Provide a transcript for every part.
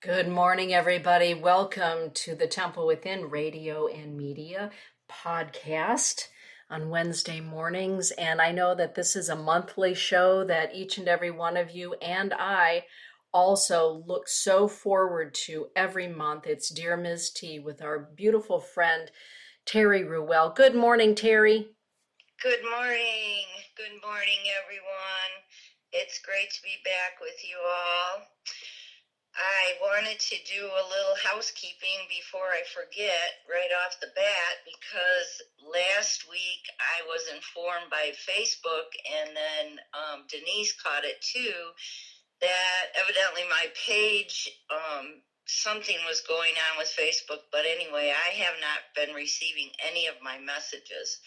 Good morning, everybody. Welcome to the Temple Within Radio and Media podcast on Wednesday mornings. And I know that this is a monthly show that each and every one of you and I also look so forward to every month. It's Dear Ms. T with our beautiful friend, Terry Ruel. Good morning, Terry. Good morning. Good morning, everyone. It's great to be back with you all. I wanted to do a little housekeeping before I forget right off the bat because last week I was informed by Facebook and then Denise caught it too that evidently my page, something was going on with Facebook. But anyway, I have not been receiving any of my messages.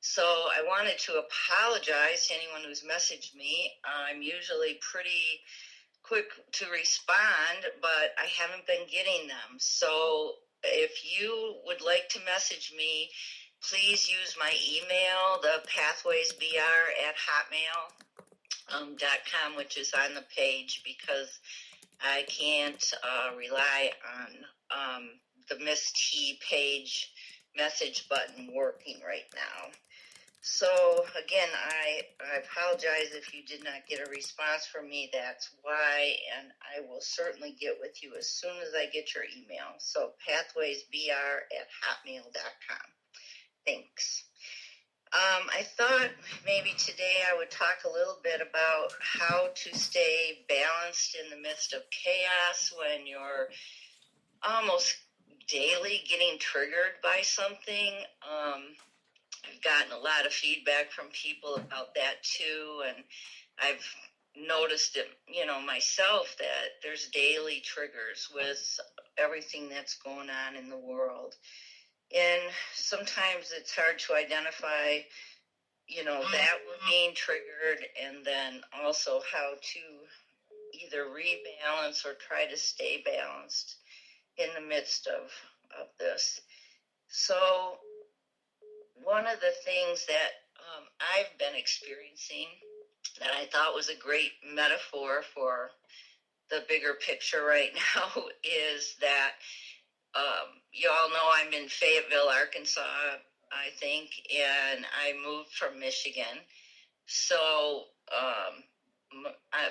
So I wanted to apologize to anyone who's messaged me. I'm usually pretty quick to respond, but I haven't been getting them. So if you would like to message me, please use my email, the pathwaysbr@hotmail.com, which is on the page, because I can't rely on the Miss T page message button working right now. So again, I apologize if you did not get a response from me. That's why, and I will certainly get with you as soon as I get your email. So pathwaysbr@hotmail.com. Thanks. I thought maybe today I would talk a little bit about how to stay balanced in the midst of chaos when you're almost daily getting triggered by something. I've gotten a lot of feedback from people about that too, and I've noticed it, myself, that there's daily triggers with everything that's going on in the world. And sometimes it's hard to identify, that we're being triggered, and then also how to either rebalance or try to stay balanced in the midst of this. So one of the things that I've been experiencing that I thought was a great metaphor for the bigger picture right now is that you all know I'm in Fayetteville, Arkansas, I think, and I moved from Michigan. So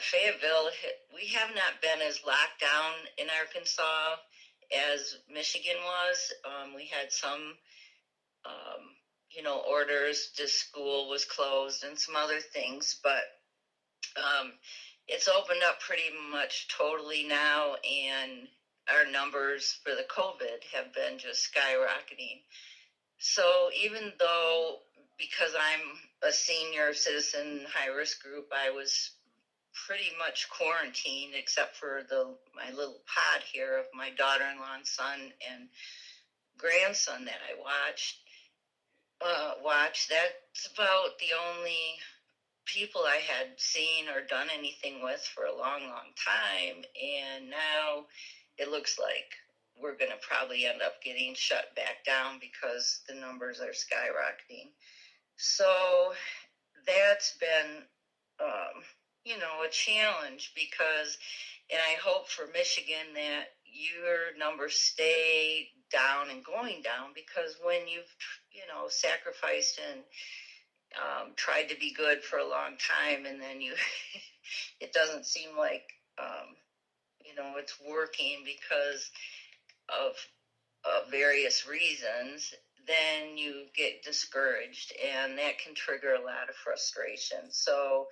Fayetteville, we have not been as locked down in Arkansas as Michigan was. We had some orders. The school was closed and some other things, but it's opened up pretty much totally now, and our numbers for the COVID have been just skyrocketing. So even though, because I'm a senior citizen high risk group, I was pretty much quarantined except for my little pod here of my daughter-in-law and son and grandson that I watched. That's about the only people I had seen or done anything with for a long, long time. And now it looks like we're going to probably end up getting shut back down because the numbers are skyrocketing. So that's been, a challenge because, and I hope for Michigan that your numbers stay down and going down, because when you've, sacrificed and tried to be good for a long time, and then it doesn't seem like, it's working because of various reasons, then you get discouraged, and that can trigger a lot of frustration. So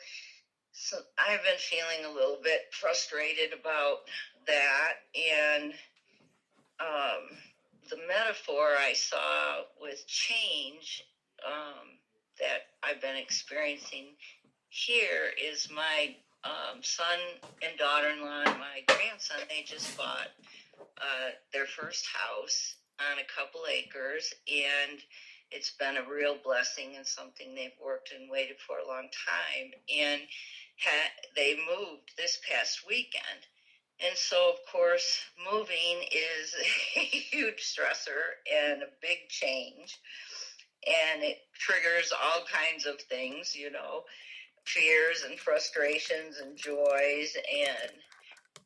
I've been feeling a little bit frustrated about that, and the metaphor I saw with change that I've been experiencing here is my son and daughter-in-law and my grandson. They just bought their first house on a couple acres, and it's been a real blessing and something they've worked and waited for a long time. And they moved this past weekend. And so, of course, moving is a huge stressor and a big change. And it triggers all kinds of things, fears and frustrations and joys. And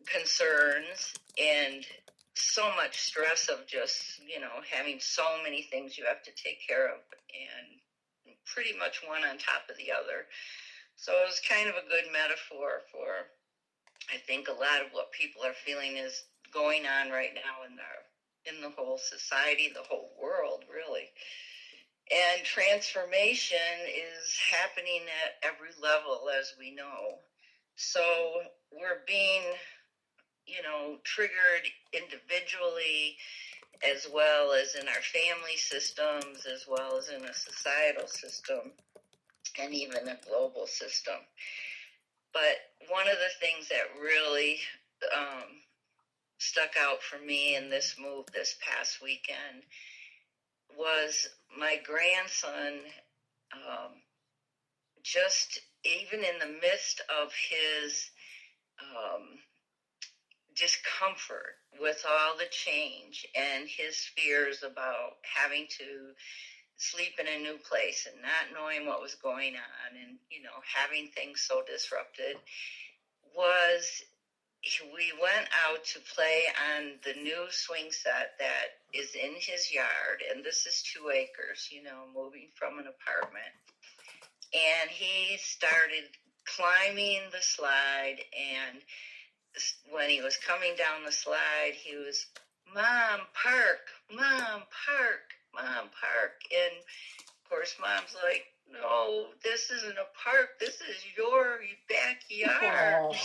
concerns and so much stress of just, having so many things you have to take care of, and pretty much one on top of the other. So it was kind of a good metaphor for, I think, a lot of what people are feeling is going on right now in the whole society, the whole world, really. And transformation is happening at every level, as we know. So we're being, triggered individually, as well as in our family systems, as well as in a societal system, and even a global system. But one of the things that really stuck out for me in this move this past weekend was my grandson, just even in the midst of his discomfort with all the change and his fears about having to sleep in a new place and not knowing what was going on, and having things so disrupted, we went out to play on the new swing set that is in his yard, and this is 2 acres, moving from an apartment. And he started climbing the slide, and when he was coming down the slide, he was, "Mom, park, Mom, park, Mom, park." And of course, Mom's like, "No, this isn't a park. This is your backyard."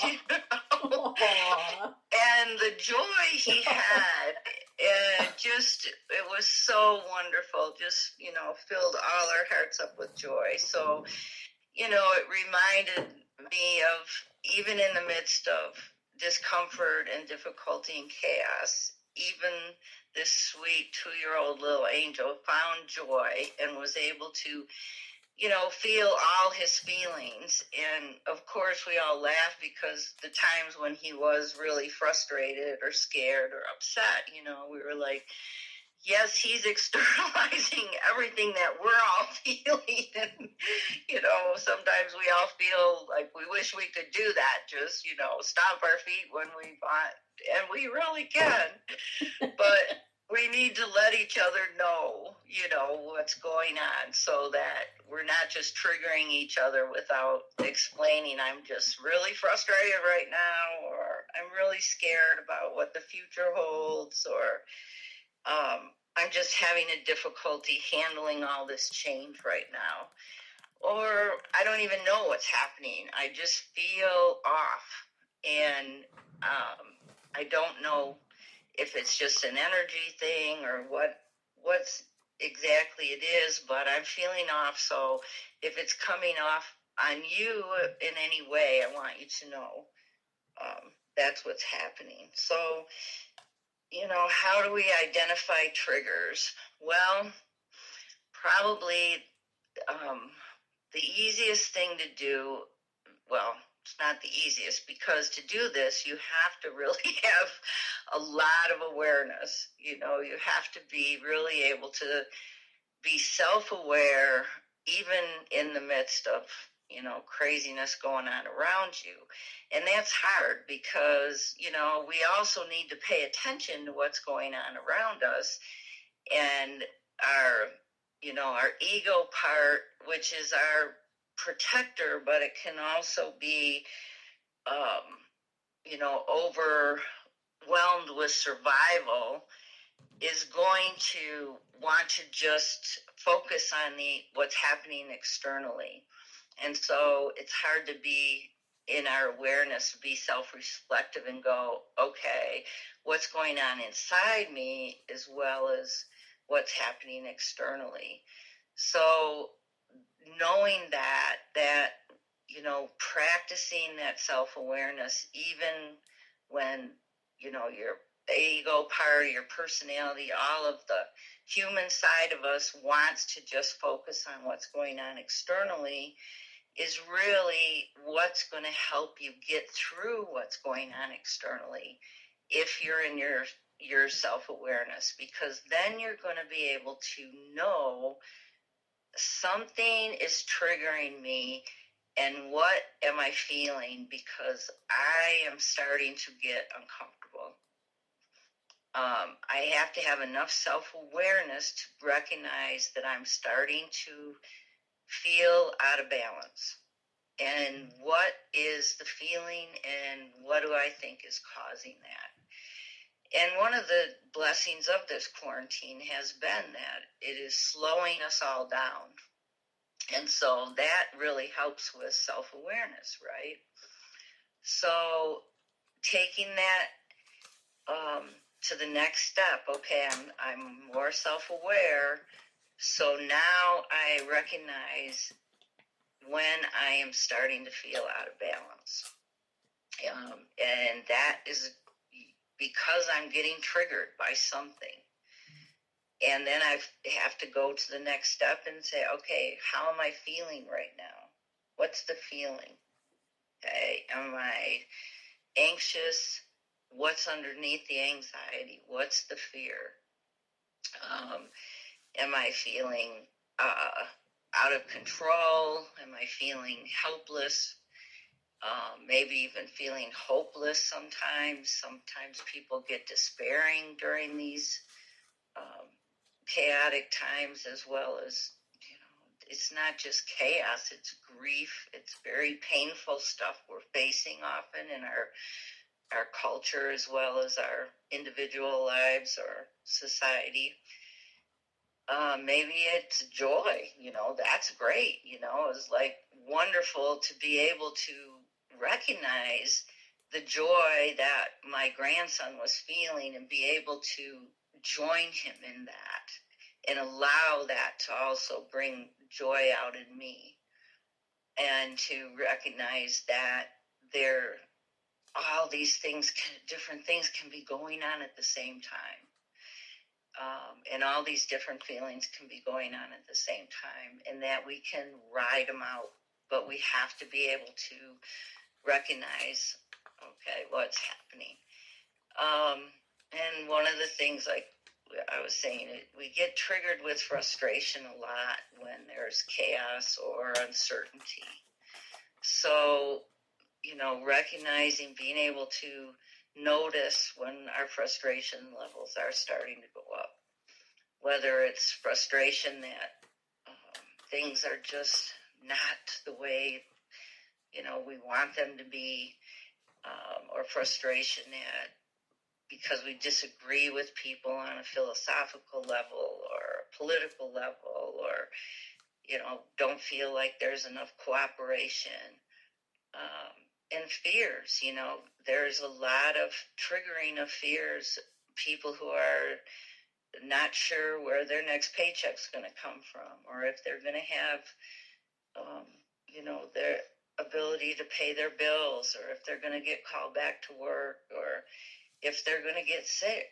And the joy he had, and it was so wonderful. Just, filled all our hearts up with joy. So, it reminded me of, even in the midst of discomfort and difficulty and chaos, even this sweet 2-year-old little angel found joy and was able to, feel all his feelings. And of course, we all laugh because the times when he was really frustrated or scared or upset, we were like, yes, he's externalizing everything that we're all feeling. And, sometimes we all feel like we wish we could do that, just, stomp our feet when we want, and we really can. But we need to let each other know, what's going on, so that we're not just triggering each other without explaining, I'm just really frustrated right now, or I'm really scared about what the future holds, or I'm just having a difficulty handling all this change right now. Or I don't even know what's happening. I just feel off. And I don't know if it's just an energy thing or what's exactly it is, but I'm feeling off. So if it's coming off on you in any way, I want you to know that's what's happening. So, how do we identify triggers? Well, probably the easiest thing to do, well, it's not the easiest, because to do this, you have to really have a lot of awareness. You have to be really able to be self-aware, even in the midst of, craziness going on around you. And that's hard because, we also need to pay attention to what's going on around us. And our ego part, which is our protector, but it can also be, overwhelmed with survival, is going to want to just focus on what's happening externally. And so it's hard to be in our awareness, be self-reflective and go, okay, what's going on inside me as well as what's happening externally. So knowing that, practicing that self-awareness, even when, your ego part, your personality, all of the human side of us wants to just focus on what's going on externally, is really what's going to help you get through what's going on externally if you're in your self-awareness, because then you're going to be able to know something is triggering me, And what am I feeling? Because I am starting to get uncomfortable. I have to have enough self-awareness to recognize that I'm starting to feel out of balance. And what is the feeling, and what do I think is causing that? And one of the blessings of this quarantine has been that it is slowing us all down. And so that really helps with self-awareness, right? So taking that to the next step, okay, I'm more self-aware. So now I recognize when I am starting to feel out of balance. And that is because I'm getting triggered by something. And then I have to go to the next step and say, okay, how am I feeling right now? What's the feeling? Okay, am I anxious? What's underneath the anxiety? What's the fear? Am I feeling out of control? Am I feeling helpless? Maybe even feeling hopeless sometimes. Sometimes people get despairing during these chaotic times, as well as, it's not just chaos, it's grief. It's very painful stuff we're facing often in our culture, as well as our individual lives or society. Maybe it's joy, that's great. It's like wonderful to be able to recognize the joy that my grandson was feeling and be able to join him in that and allow that to also bring joy out in me, and to recognize that all these things, different things can be going on at the same time. And all these different feelings can be going on at the same time, and that we can ride them out, but we have to be able to recognize, okay, what's happening. And one of the things, like I was saying, we get triggered with frustration a lot when there's chaos or uncertainty. So, recognizing, being able to notice when our frustration levels are starting to go up, whether it's frustration that things are just not the way, we want them to be, or frustration that because we disagree with people on a philosophical level or a political level, or, don't feel like there's enough cooperation. And fears, there's a lot of triggering of fears. People who are not sure where their next paycheck's going to come from, or if they're going to have, their ability to pay their bills, or if they're going to get called back to work, or if they're going to get sick.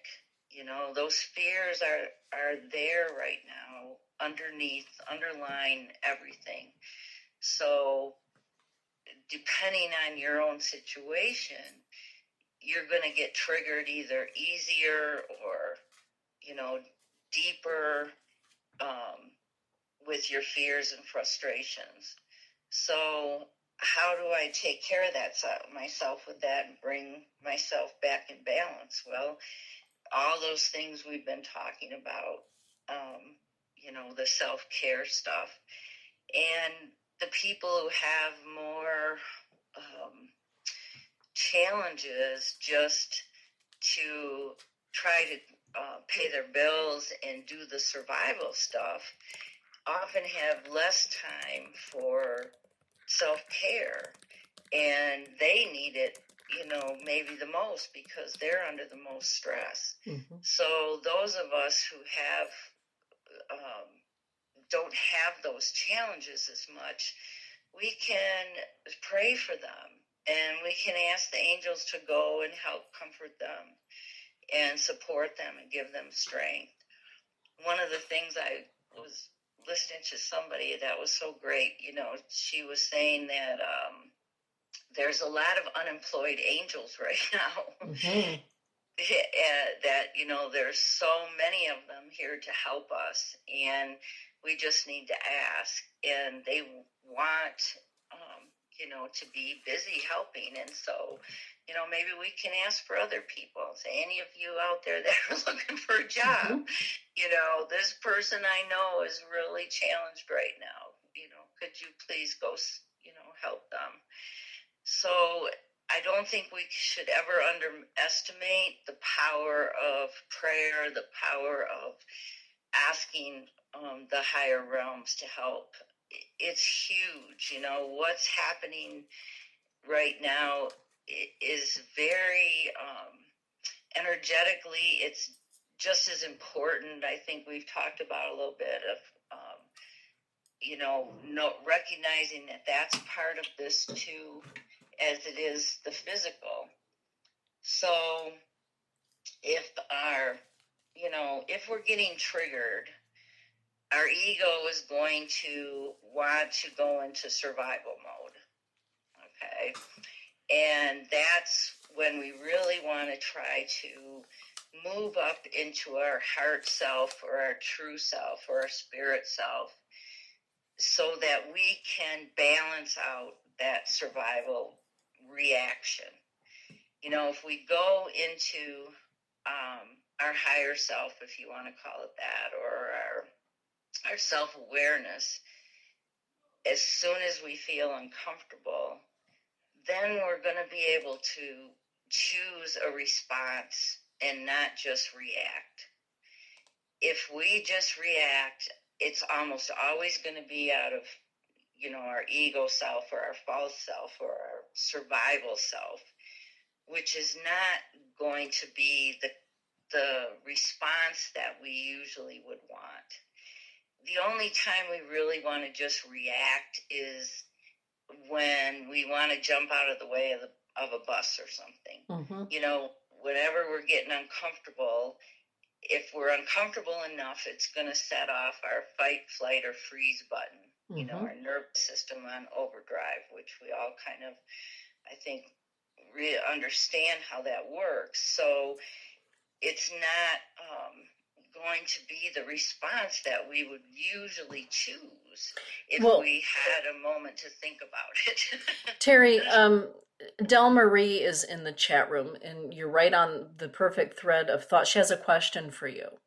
Those fears are there right now, underlying everything. So depending on your own situation, you're going to get triggered either easier or, deeper with your fears and frustrations. So how do I take care of that myself with that and bring myself back in balance? Well, all those things we've been talking about, the self-care stuff, and the people who have more challenges just to try to pay their bills and do the survival stuff often have less time for self-care, and they need it, maybe the most, because they're under the most stress. Mm-hmm. So those of us who have don't have those challenges as much, we can pray for them, and we can ask the angels to go and help comfort them and support them and give them strength. One of the things, I was listening to somebody that was so great, she was saying that there's a lot of unemployed angels right now. Mm-hmm. That, there's so many of them here to help us, and we just need to ask. And they want to be busy helping. And so, maybe we can ask for other people. Say, any of you out there that are looking for a job, this person I know is really challenged right now. Could you please go, help them? So I don't think we should ever underestimate the power of prayer, the power of asking the higher realms to help. It's huge. What's happening right now is very energetically, it's just as important. I think we've talked about a little bit of recognizing that that's part of this too, as it is the physical. So if we're getting triggered, our ego is going to want to go into survival mode. Okay. And that's when we really want to try to move up into our heart self or our true self or our spirit self, so that we can balance out that survival reaction. If we go into our higher self, if you want to call it that, or our self-awareness, as soon as we feel uncomfortable, then we're going to be able to choose a response and not just react. If we just react, it's almost always going to be out of, our ego self or our false self or our survival self, which is not going to be the response that we usually would want. The only time we really want to just react is when we want to jump out of the way of a bus or something. Mm-hmm. Whenever we're getting uncomfortable, if we're uncomfortable enough, it's going to set off our fight, flight, or freeze button. Mm-hmm. Our nervous system on overdrive, which we all kind of, I think, really understand how that works. So it's not going to be the response that we would usually choose if we had a moment to think about it. Terry, Del Marie is in the chat room, and you're right on the perfect thread of thought. She has a question for you.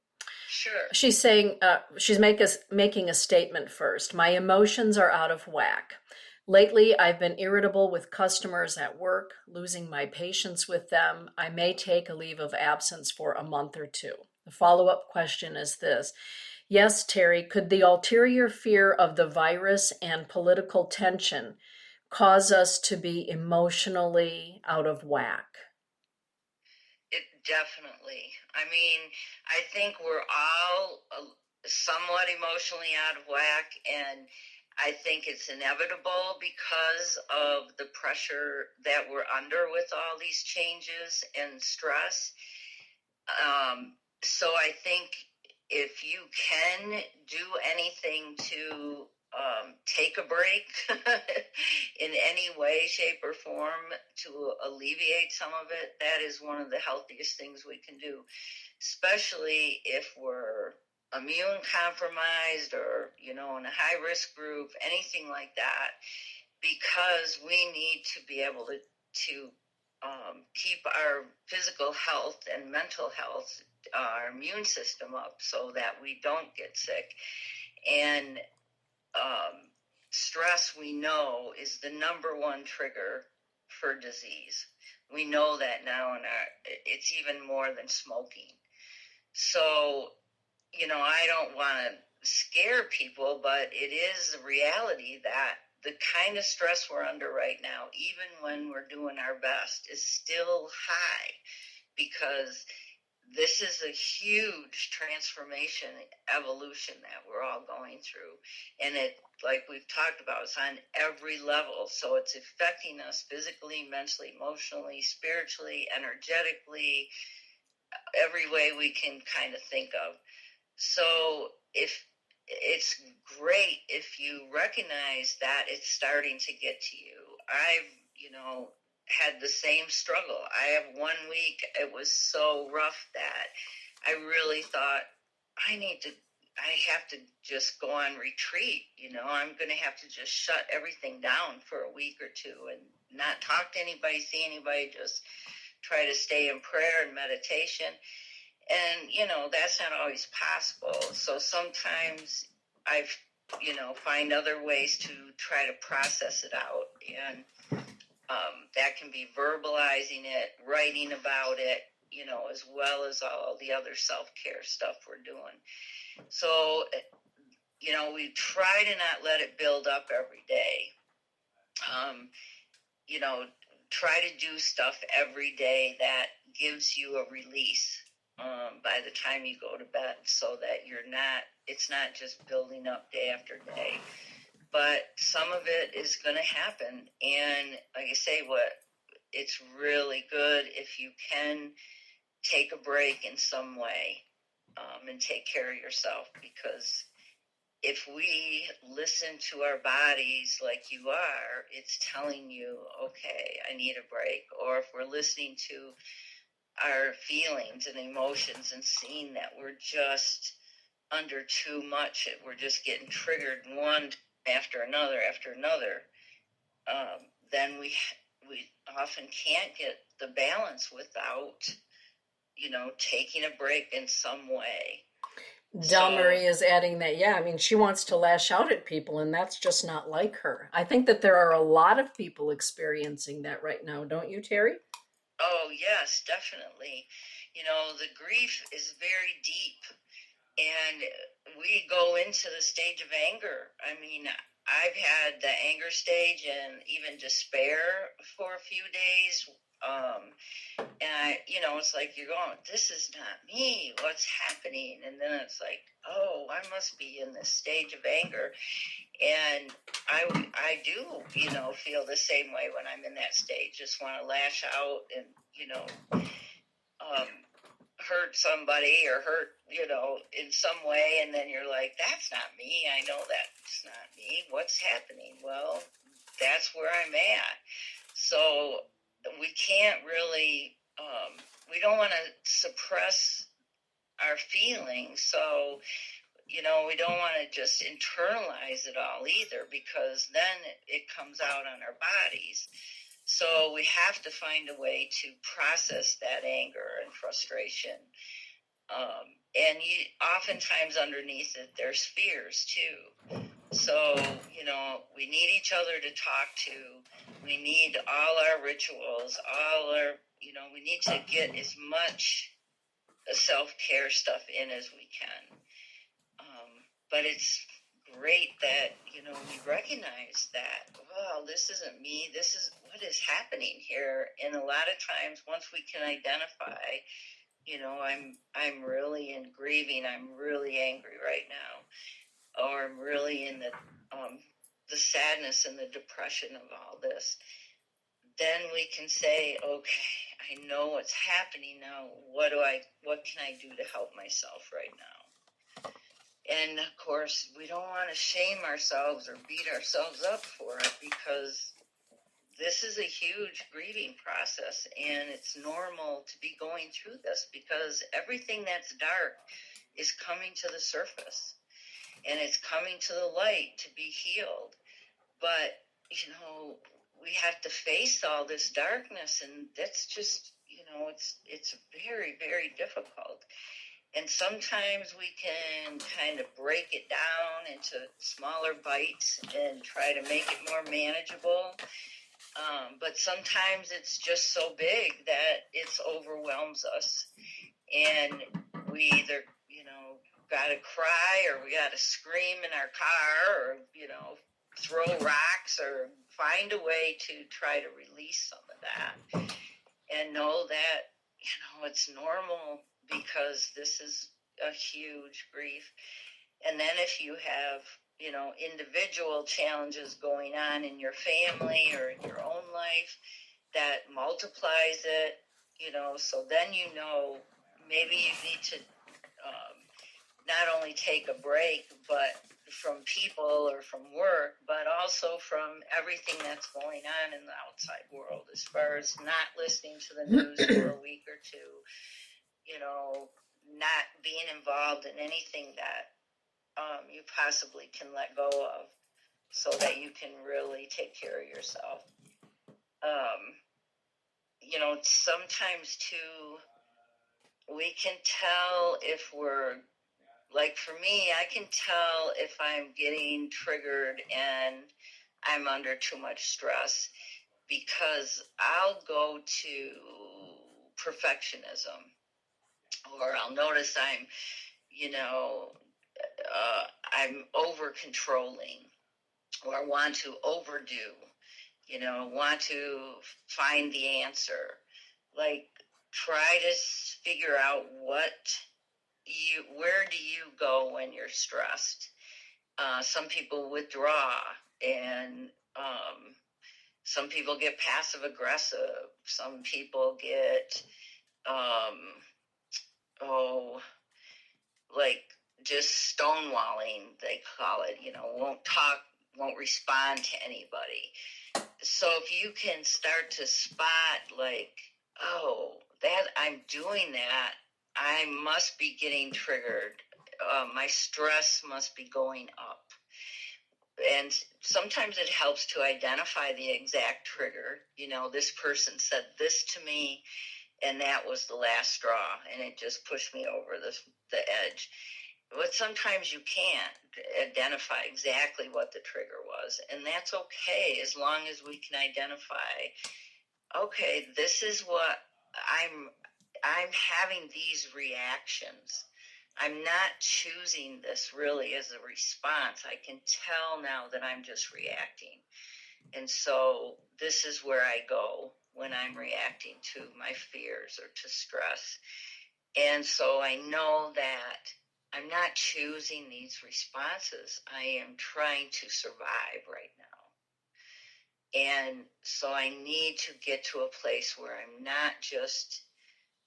Sure. She's saying, she's making a statement first. My emotions are out of whack. Lately, I've been irritable with customers at work, losing my patience with them. I may take a leave of absence for a month or two. The follow-up question is this. Yes, Terry, could the ulterior fear of the virus and political tension cause us to be emotionally out of whack? It definitely. I think we're all somewhat emotionally out of whack, and I think it's inevitable because of the pressure that we're under with all these changes and stress. So I think if you can do anything to take a break in any way, shape, or form to alleviate some of it, that is one of the healthiest things we can do, especially if we're immune compromised or, in a high risk group, anything like that, because we need to be able to keep our physical health and mental health, our immune system up so that we don't get sick. And stress, we know, is the number one trigger for disease. We know that now, and it's even more than smoking. So, I don't want to scare people, but it is the reality that the kind of stress we're under right now, even when we're doing our best, is still high, because this is a huge transformation, evolution that we're all going through. And it, like we've talked about, it's on every level. So it's affecting us physically, mentally, emotionally, spiritually, energetically, every way we can kind of think of. So it's great if you recognize that it's starting to get to you. I've, had the same struggle. I have 1 week, it was so rough that I really thought, I need to I have to just go on retreat. I'm going to have to just shut everything down for a week or two and not talk to anybody, see anybody, just try to stay in prayer and meditation. And, that's not always possible. So sometimes I've, find other ways to try to process it out. And that can be verbalizing it, writing about it, as well as all the other self-care stuff we're doing. So, we try to not let it build up every day. Try to do stuff every day that gives you a release by the time you go to bed, so that it's not just building up day after day. But some of it is going to happen. And like I say, it's really good if you can take a break in some way and take care of yourself, because if we listen to our bodies like you are, it's telling you, okay, I need a break. Or if we're listening to our feelings and emotions and seeing that we're just under too much, we're just getting triggered one after another, then we often can't get the balance without, taking a break in some way. Del Marie is adding that, she wants to lash out at people, and that's just not like her. I think that there are a lot of people experiencing that right now, don't you, Terry? Oh, yes, definitely. The grief is very deep, and we go into the stage of anger. I've had the anger stage and even despair for a few days. And it's like you're going, this is not me. What's happening? And then it's like, oh, I must be in this stage of anger. And I do, feel the same way when I'm in that stage. Just want to lash out and, hurt somebody or hurt, in some way. And then you're like, that's not me. I know that's not me. What's happening? Well, that's where I'm at. So we can't really, we don't want to suppress our feelings. So, we don't want to just internalize it all either, because then it comes out on our bodies. So we have to find a way to process that anger and frustration. And oftentimes underneath it, there's fears too. So, we need each other to talk to. We need all our rituals, we need to get as much self-care stuff in as we can. But it's great that, we recognize that, well, this isn't me. This is what is happening here. And a lot of times, once we can identify, I'm really in grieving. I'm really angry right now. Or I'm really in the sadness and the depression of all this. Then we can say, okay, I know what's happening now. What can I do to help myself right now? And of course, we don't want to shame ourselves or beat ourselves up for it, because this is a huge grieving process, and it's normal to be going through this, because everything that's dark is coming to the surface, and it's coming to the light to be healed. But, we have to face all this darkness, and that's just, it's very, very difficult. And sometimes we can kind of break it down into smaller bites and try to make it more manageable. But sometimes it's just so big that it overwhelms us. And we either, got to cry, or we got to scream in our car, or, throw rocks, or find a way to try to release some of that. And know that, it's normal, because this is a huge grief. And then if you have, individual challenges going on in your family or in your own life, that multiplies it, so then, maybe you need to not only take a break, but from people or from work, but also from everything that's going on in the outside world, as far as not listening to the news for a week or two, not being involved in anything that you possibly can let go of, so that you can really take care of yourself. Sometimes too, we can tell if we're, like for me, I can tell if I'm getting triggered and I'm under too much stress, because I'll go to perfectionism, or I'll notice I'm over controlling, or want to overdo, want to find the answer. Like, try to figure out where do you go when you're stressed. Some people withdraw, and some people get passive aggressive. Some people get, like just stonewalling, they call it, won't talk, won't respond to anybody. So if you can start to spot, like, oh, that I'm doing that, I must be getting triggered. My stress must be going up. And sometimes it helps to identify the exact trigger. This person said this to me, and that was the last straw, and it just pushed me over the edge. But sometimes you can't identify exactly what the trigger was, and that's okay, as long as we can identify, okay, this is what I'm having these reactions. I'm not choosing this really as a response. I can tell now that I'm just reacting. And so this is where I go when I'm reacting to my fears or to stress. And so I know that I'm not choosing these responses. I am trying to survive right now. And so I need to get to a place where I'm not just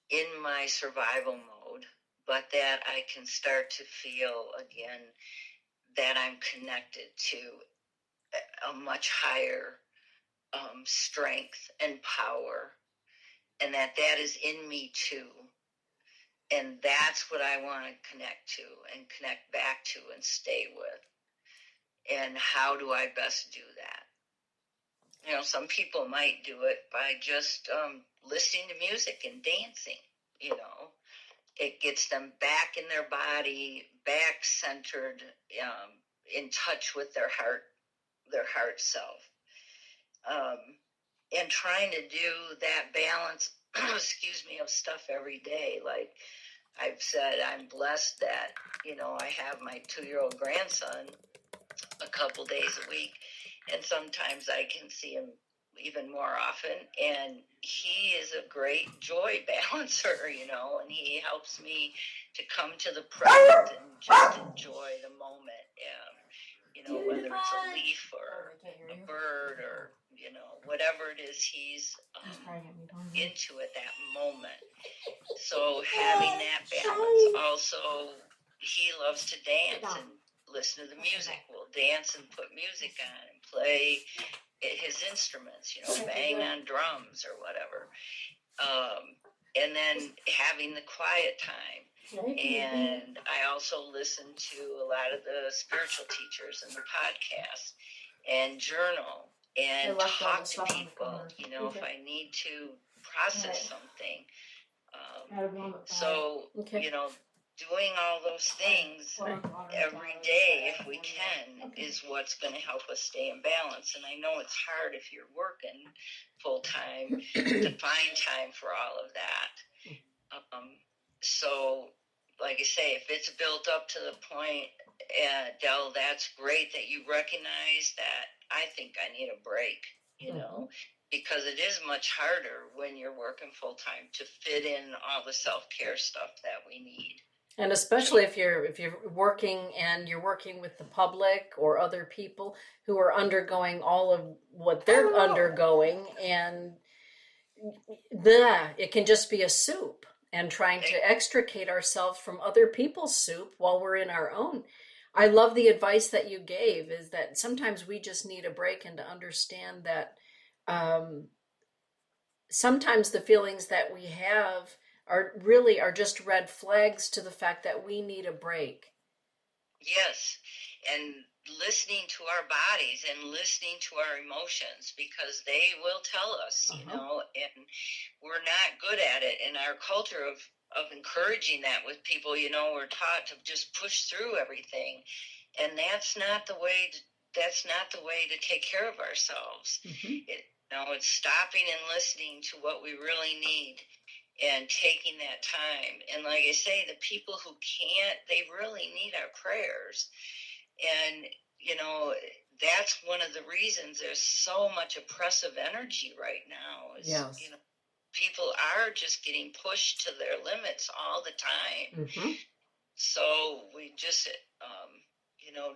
in my survival mode, but that I can start to feel again that I'm connected to a much higher strength and power, and that is in me too. And that's what I want to connect to and connect back to and stay with. And how do I best do that? Some people might do it by just listening to music and dancing. It gets them back in their body, back centered, in touch with their heart self. And trying to do that balance, of stuff every day. Like I've said, I'm blessed that, I have my 2-year-old grandson a couple days a week, and sometimes I can see him even more often, and he is a great joy balancer, and he helps me to come to the present and just enjoy the moment. Whether it's a leaf or a bird or, whatever it is he's into at that moment. So having that balance. Also, he loves to dance and listen to the music. We'll dance and put music on and play his instruments, bang on drums or whatever. And then having the quiet time. And I also listen to a lot of the spiritual teachers in the podcast and journal and talk to people, if I need to process something. Doing all those things every day, if we can, is what's going to help us stay in balance. And I know it's hard if you're working full time to find time for all of that. So, like I say, if it's built up to the point, Del, that's great that you recognize that. I think I need a break, because it is much harder when you're working full time to fit in all the self-care stuff that we need. And especially if you're working and you're working with the public or other people who are undergoing all of what they're undergoing, and it can just be a soup, and trying to extricate ourselves from other people's soup while we're in our own. I love the advice that you gave, is that sometimes we just need a break, and to understand that sometimes the feelings that we have are just red flags to the fact that we need a break. Yes, and listening to our bodies and listening to our emotions, because they will tell us, and we're not good at it. In our culture of encouraging that with people, we're taught to just push through everything, and that's not the way to take care of ourselves. It's stopping and listening to what we really need and taking that time. And like I say, the people who can't, they really need our prayers. And, that's one of the reasons there's so much oppressive energy right now. Yes. People are just getting pushed to their limits all the time. So we just,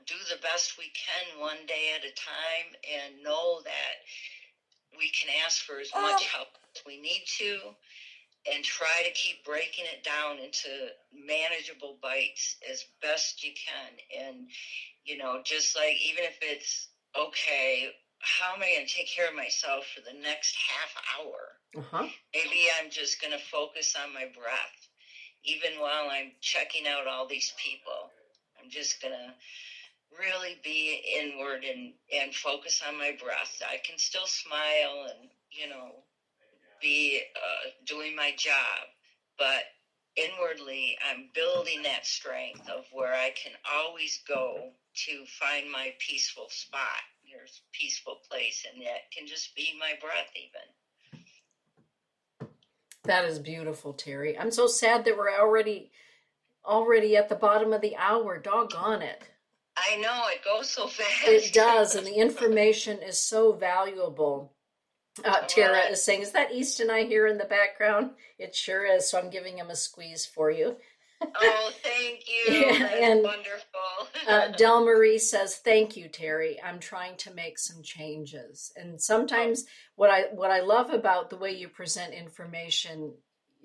do the best we can one day at a time, and know that we can ask for as much help as we need to, and try to keep breaking it down into manageable bites as best you can. And, just like, even if it's, okay, how am I going to take care of myself for the next half hour? Maybe I'm just going to focus on my breath. Even while I'm checking out all these people, I'm just going to really be inward and focus on my breath. I can still smile and, be doing my job, but inwardly I'm building that strength of where I can always go to find my peaceful spot, your peaceful place, and that can just be my breath even. That is beautiful, Terry. I'm so sad that we're already at the bottom of the hour. Doggone it. I know, it goes so fast. It does, and the information is so valuable. Tara is saying, is that Easton I hear in the background? It sure is, so I'm giving him a squeeze for you. Oh, thank you. That's wonderful. Del Marie says, thank you, Terry. I'm trying to make some changes. And sometimes what I love about the way you present information,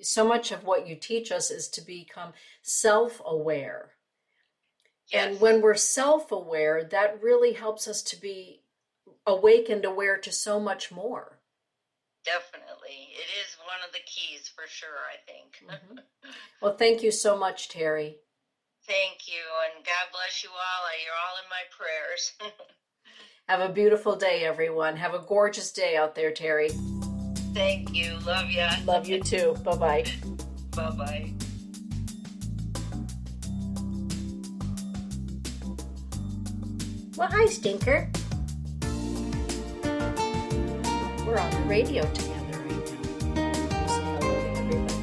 so much of what you teach us is to become self-aware. Yes. And when we're self-aware, that really helps us to be awake and aware to so much more. Definitely. It is one of the keys for sure, I think. Well, thank you so much, Terry. Thank you, and God bless you all. You're all in my prayers. Have a beautiful day, everyone. Have a gorgeous day out there, Terry. Thank you. Love ya. Love you too. Bye-bye. Bye-bye. Well, hi, Stinker. We're on the radio together right now. Say hello to everybody.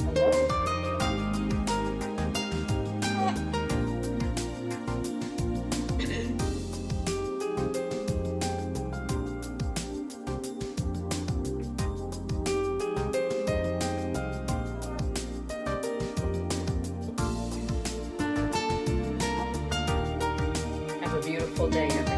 Hello. Have a beautiful day, everyone.